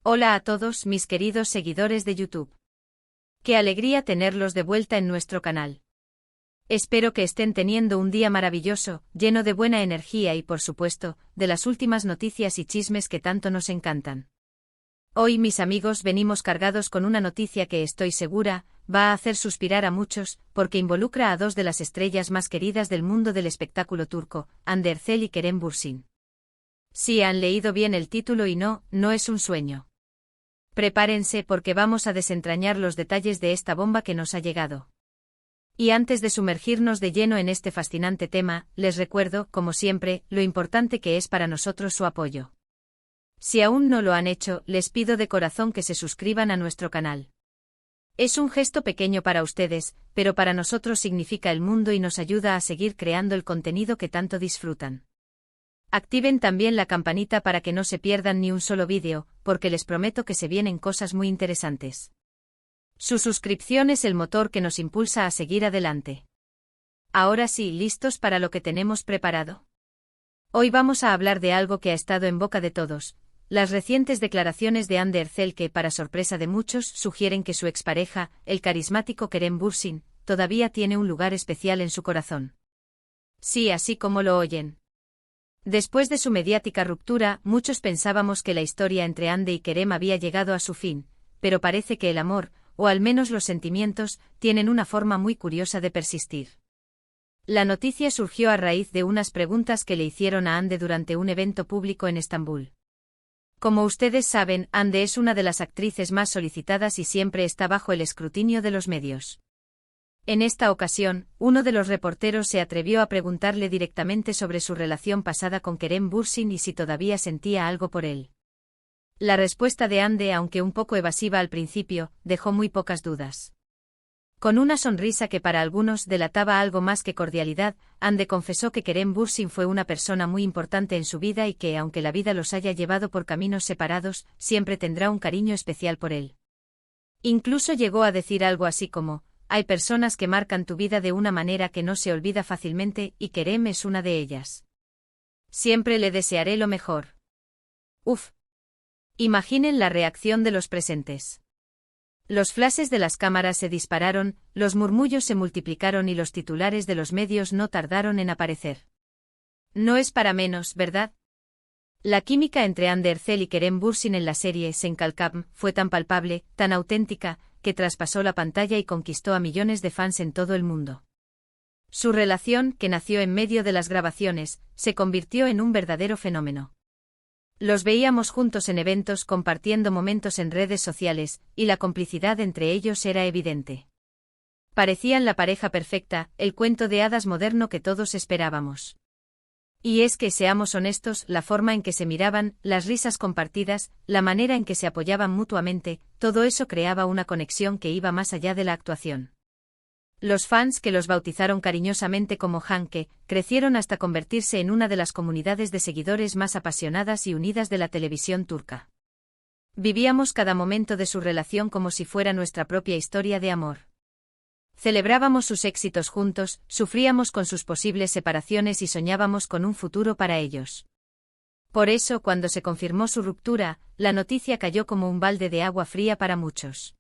Hola a todos mis queridos seguidores de YouTube. Qué alegría tenerlos de vuelta en nuestro canal. Espero que estén teniendo un día maravilloso, lleno de buena energía y por supuesto, de las últimas noticias y chismes que tanto nos encantan. Hoy mis amigos venimos cargados con una noticia que estoy segura, va a hacer suspirar a muchos, porque involucra a dos de las estrellas más queridas del mundo del espectáculo turco, Hande Erçel y Kerem Bürsin. Sí han leído bien el título y no es un sueño. Prepárense porque vamos a desentrañar los detalles de esta bomba que nos ha llegado. Y antes de sumergirnos de lleno en este fascinante tema, les recuerdo, como siempre, lo importante que es para nosotros su apoyo. Si aún no lo han hecho, les pido de corazón que se suscriban a nuestro canal. Es un gesto pequeño para ustedes, pero para nosotros significa el mundo y nos ayuda a seguir creando el contenido que tanto disfrutan. Activen también la campanita para que no se pierdan ni un solo vídeo, porque les prometo que se vienen cosas muy interesantes. Su suscripción es el motor que nos impulsa a seguir adelante. Ahora sí, ¿listos para lo que tenemos preparado? Hoy vamos a hablar de algo que ha estado en boca de todos, las recientes declaraciones de Hande Erçel que, para sorpresa de muchos, sugieren que su expareja, el carismático Kerem Bürsin, todavía tiene un lugar especial en su corazón. Sí, así como lo oyen. Después de su mediática ruptura, muchos pensábamos que la historia entre Hande y Kerem había llegado a su fin, pero parece que el amor, o al menos los sentimientos, tienen una forma muy curiosa de persistir. La noticia surgió a raíz de unas preguntas que le hicieron a Hande durante un evento público en Estambul. Como ustedes saben, Hande es una de las actrices más solicitadas y siempre está bajo el escrutinio de los medios. En esta ocasión, uno de los reporteros se atrevió a preguntarle directamente sobre su relación pasada con Kerem Bürsin y si todavía sentía algo por él. La respuesta de Hande, aunque un poco evasiva al principio, dejó muy pocas dudas. Con una sonrisa que para algunos delataba algo más que cordialidad, Hande confesó que Kerem Bürsin fue una persona muy importante en su vida y que, aunque la vida los haya llevado por caminos separados, siempre tendrá un cariño especial por él. Incluso llegó a decir algo así como: hay personas que marcan tu vida de una manera que no se olvida fácilmente y Kerem es una de ellas. Siempre le desearé lo mejor. Uf. Imaginen la reacción de los presentes. Los flashes de las cámaras se dispararon, los murmullos se multiplicaron y los titulares de los medios no tardaron en aparecer. No es para menos, ¿verdad? La química entre Hande Erçel y Kerem Bürsin en la serie Senkalkam fue tan palpable, tan auténtica, que traspasó la pantalla y conquistó a millones de fans en todo el mundo. Su relación, que nació en medio de las grabaciones, se convirtió en un verdadero fenómeno. Los veíamos juntos en eventos compartiendo momentos en redes sociales, y la complicidad entre ellos era evidente. Parecían la pareja perfecta, el cuento de hadas moderno que todos esperábamos. Y es que, seamos honestos, la forma en que se miraban, las risas compartidas, la manera en que se apoyaban mutuamente, todo eso creaba una conexión que iba más allá de la actuación. Los fans, que los bautizaron cariñosamente como Hanke, crecieron hasta convertirse en una de las comunidades de seguidores más apasionadas y unidas de la televisión turca. Vivíamos cada momento de su relación como si fuera nuestra propia historia de amor. Celebrábamos sus éxitos juntos, sufríamos con sus posibles separaciones y soñábamos con un futuro para ellos. Por eso, cuando se confirmó su ruptura, la noticia cayó como un balde de agua fría para muchos.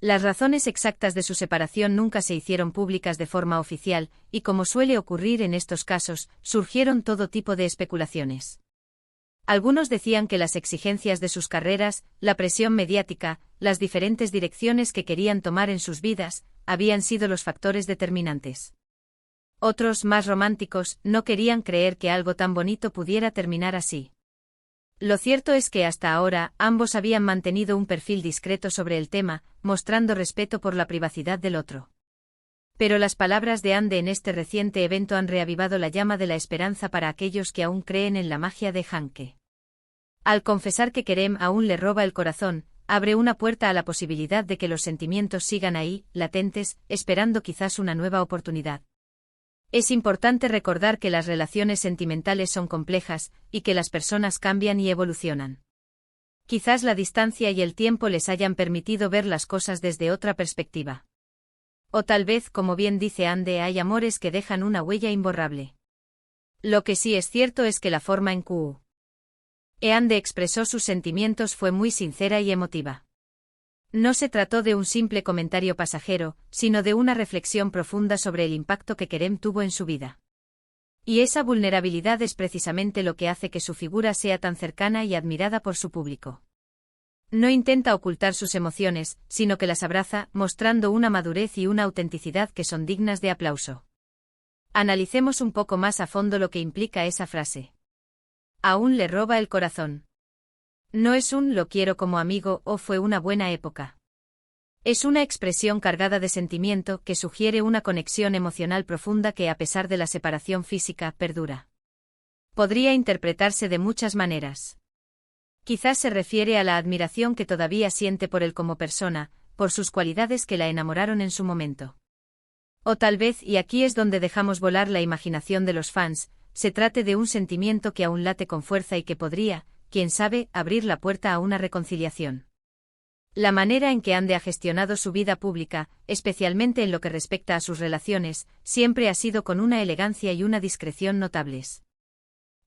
Las razones exactas de su separación nunca se hicieron públicas de forma oficial, y como suele ocurrir en estos casos, surgieron todo tipo de especulaciones. Algunos decían que las exigencias de sus carreras, la presión mediática, las diferentes direcciones que querían tomar en sus vidas, habían sido los factores determinantes. Otros, más románticos, no querían creer que algo tan bonito pudiera terminar así. Lo cierto es que hasta ahora, ambos habían mantenido un perfil discreto sobre el tema, mostrando respeto por la privacidad del otro. Pero las palabras de Hande en este reciente evento han reavivado la llama de la esperanza para aquellos que aún creen en la magia de Hanke. Al confesar que Kerem aún le roba el corazón, abre una puerta a la posibilidad de que los sentimientos sigan ahí, latentes, esperando quizás una nueva oportunidad. Es importante recordar que las relaciones sentimentales son complejas, y que las personas cambian y evolucionan. Quizás la distancia y el tiempo les hayan permitido ver las cosas desde otra perspectiva. O tal vez, como bien dice Hande, hay amores que dejan una huella imborrable. Lo que sí es cierto es que la forma en que Ande expresó sus sentimientos fue muy sincera y emotiva. No se trató de un simple comentario pasajero, sino de una reflexión profunda sobre el impacto que Kerem tuvo en su vida. Y esa vulnerabilidad es precisamente lo que hace que su figura sea tan cercana y admirada por su público. No intenta ocultar sus emociones, sino que las abraza, mostrando una madurez y una autenticidad que son dignas de aplauso. Analicemos un poco más a fondo lo que implica esa frase. Aún le roba el corazón. No es un lo quiero como amigo o fue una buena época. Es una expresión cargada de sentimiento que sugiere una conexión emocional profunda que a pesar de la separación física perdura. Podría interpretarse de muchas maneras. Quizás se refiere a la admiración que todavía siente por él como persona, por sus cualidades que la enamoraron en su momento. O tal vez, y aquí es donde dejamos volar la imaginación de los fans, se trate de un sentimiento que aún late con fuerza y que podría, quién sabe, abrir la puerta a una reconciliación. La manera en que Ande ha gestionado su vida pública, especialmente en lo que respecta a sus relaciones, siempre ha sido con una elegancia y una discreción notables.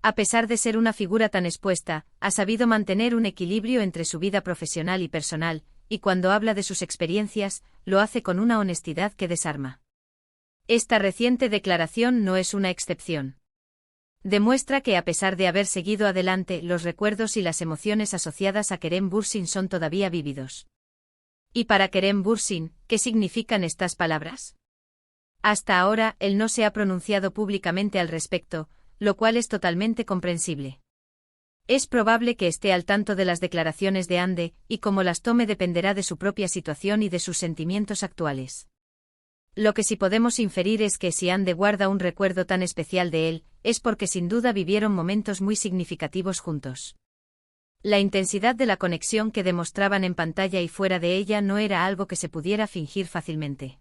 A pesar de ser una figura tan expuesta, ha sabido mantener un equilibrio entre su vida profesional y personal, y cuando habla de sus experiencias, lo hace con una honestidad que desarma. Esta reciente declaración no es una excepción. Demuestra que a pesar de haber seguido adelante, los recuerdos y las emociones asociadas a Kerem Bürsin son todavía vívidos. Y para Kerem Bürsin, ¿qué significan estas palabras? Hasta ahora, él no se ha pronunciado públicamente al respecto, lo cual es totalmente comprensible. Es probable que esté al tanto de las declaraciones de Ande, y cómo las tome dependerá de su propia situación y de sus sentimientos actuales. Lo que sí podemos inferir es que si Ande guarda un recuerdo tan especial de él, es porque sin duda vivieron momentos muy significativos juntos. La intensidad de la conexión que demostraban en pantalla y fuera de ella no era algo que se pudiera fingir fácilmente.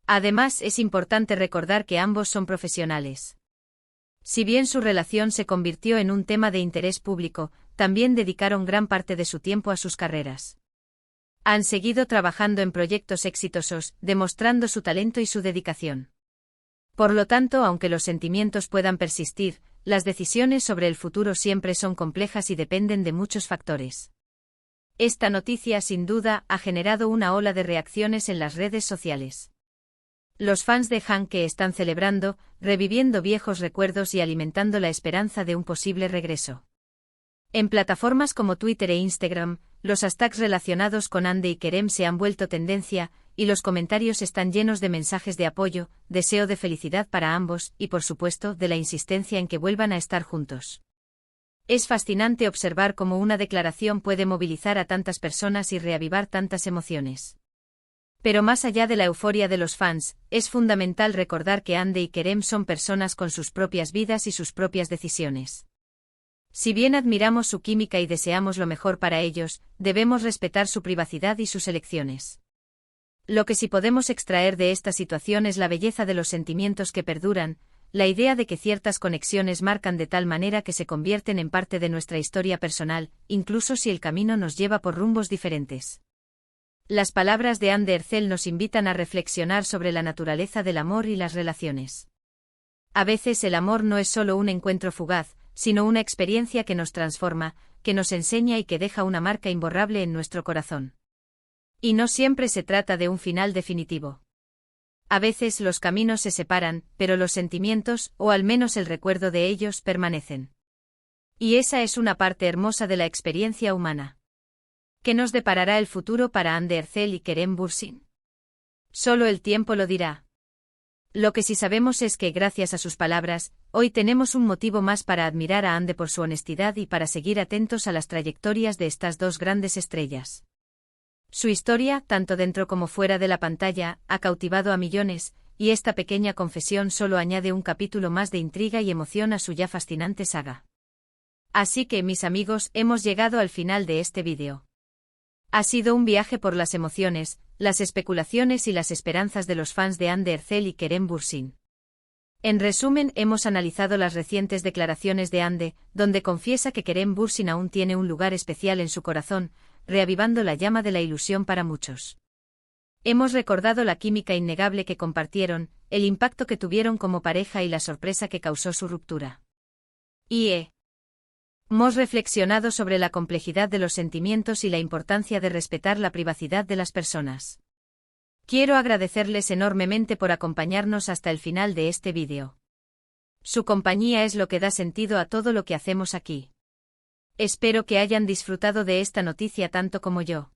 Además, es importante recordar que ambos son profesionales. Si bien su relación se convirtió en un tema de interés público, también dedicaron gran parte de su tiempo a sus carreras. Han seguido trabajando en proyectos exitosos, demostrando su talento y su dedicación. Por lo tanto, aunque los sentimientos puedan persistir, las decisiones sobre el futuro siempre son complejas y dependen de muchos factores. Esta noticia, sin duda, ha generado una ola de reacciones en las redes sociales. Los fans de Han que están celebrando, reviviendo viejos recuerdos y alimentando la esperanza de un posible regreso. En plataformas como Twitter e Instagram, los hashtags relacionados con Ande y Kerem se han vuelto tendencia, y los comentarios están llenos de mensajes de apoyo, deseo de felicidad para ambos y, por supuesto, de la insistencia en que vuelvan a estar juntos. Es fascinante observar cómo una declaración puede movilizar a tantas personas y reavivar tantas emociones. Pero más allá de la euforia de los fans, es fundamental recordar que Ande y Kerem son personas con sus propias vidas y sus propias decisiones. Si bien admiramos su química y deseamos lo mejor para ellos, debemos respetar su privacidad y sus elecciones. Lo que sí podemos extraer de esta situación es la belleza de los sentimientos que perduran, la idea de que ciertas conexiones marcan de tal manera que se convierten en parte de nuestra historia personal, incluso si el camino nos lleva por rumbos diferentes. Las palabras de Ande Erçel nos invitan a reflexionar sobre la naturaleza del amor y las relaciones. A veces el amor no es solo un encuentro fugaz, sino una experiencia que nos transforma, que nos enseña y que deja una marca imborrable en nuestro corazón. Y no siempre se trata de un final definitivo. A veces los caminos se separan, pero los sentimientos, o al menos el recuerdo de ellos, permanecen. Y esa es una parte hermosa de la experiencia humana. ¿Qué nos deparará el futuro para Ande Erçel y Kerem Bürsin? Solo el tiempo lo dirá. Lo que sí sabemos es que, gracias a sus palabras, hoy tenemos un motivo más para admirar a Ande por su honestidad y para seguir atentos a las trayectorias de estas dos grandes estrellas. Su historia, tanto dentro como fuera de la pantalla, ha cautivado a millones, y esta pequeña confesión solo añade un capítulo más de intriga y emoción a su ya fascinante saga. Así que, mis amigos, hemos llegado al final de este vídeo. Ha sido un viaje por las emociones, las especulaciones y las esperanzas de los fans de Ande Erçel y Kerem Bürsin. En resumen, hemos analizado las recientes declaraciones de Ande, donde confiesa que Kerem Bürsin aún tiene un lugar especial en su corazón, reavivando la llama de la ilusión para muchos. Hemos recordado la química innegable que compartieron, el impacto que tuvieron como pareja y la sorpresa que causó su ruptura. Hemos reflexionado sobre la complejidad de los sentimientos y la importancia de respetar la privacidad de las personas. Quiero agradecerles enormemente por acompañarnos hasta el final de este vídeo. Su compañía es lo que da sentido a todo lo que hacemos aquí. Espero que hayan disfrutado de esta noticia tanto como yo.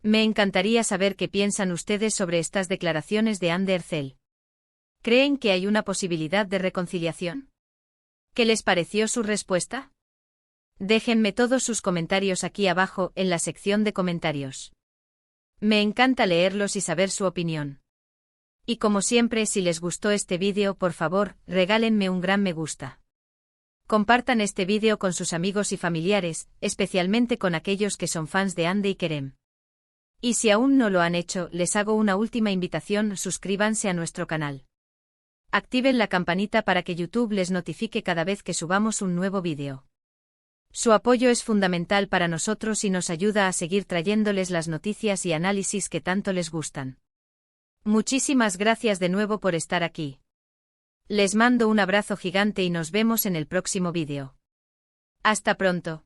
Me encantaría saber qué piensan ustedes sobre estas declaraciones de Amber Zell. ¿Creen que hay una posibilidad de reconciliación? ¿Qué les pareció su respuesta? Déjenme todos sus comentarios aquí abajo en la sección de comentarios. Me encanta leerlos y saber su opinión. Y como siempre, si les gustó este vídeo, por favor, regálenme un gran me gusta. Compartan este vídeo con sus amigos y familiares, especialmente con aquellos que son fans de Ande y Kerem. Y si aún no lo han hecho, les hago una última invitación: suscríbanse a nuestro canal. Activen la campanita para que YouTube les notifique cada vez que subamos un nuevo vídeo. Su apoyo es fundamental para nosotros y nos ayuda a seguir trayéndoles las noticias y análisis que tanto les gustan. Muchísimas gracias de nuevo por estar aquí. Les mando un abrazo gigante y nos vemos en el próximo vídeo. Hasta pronto.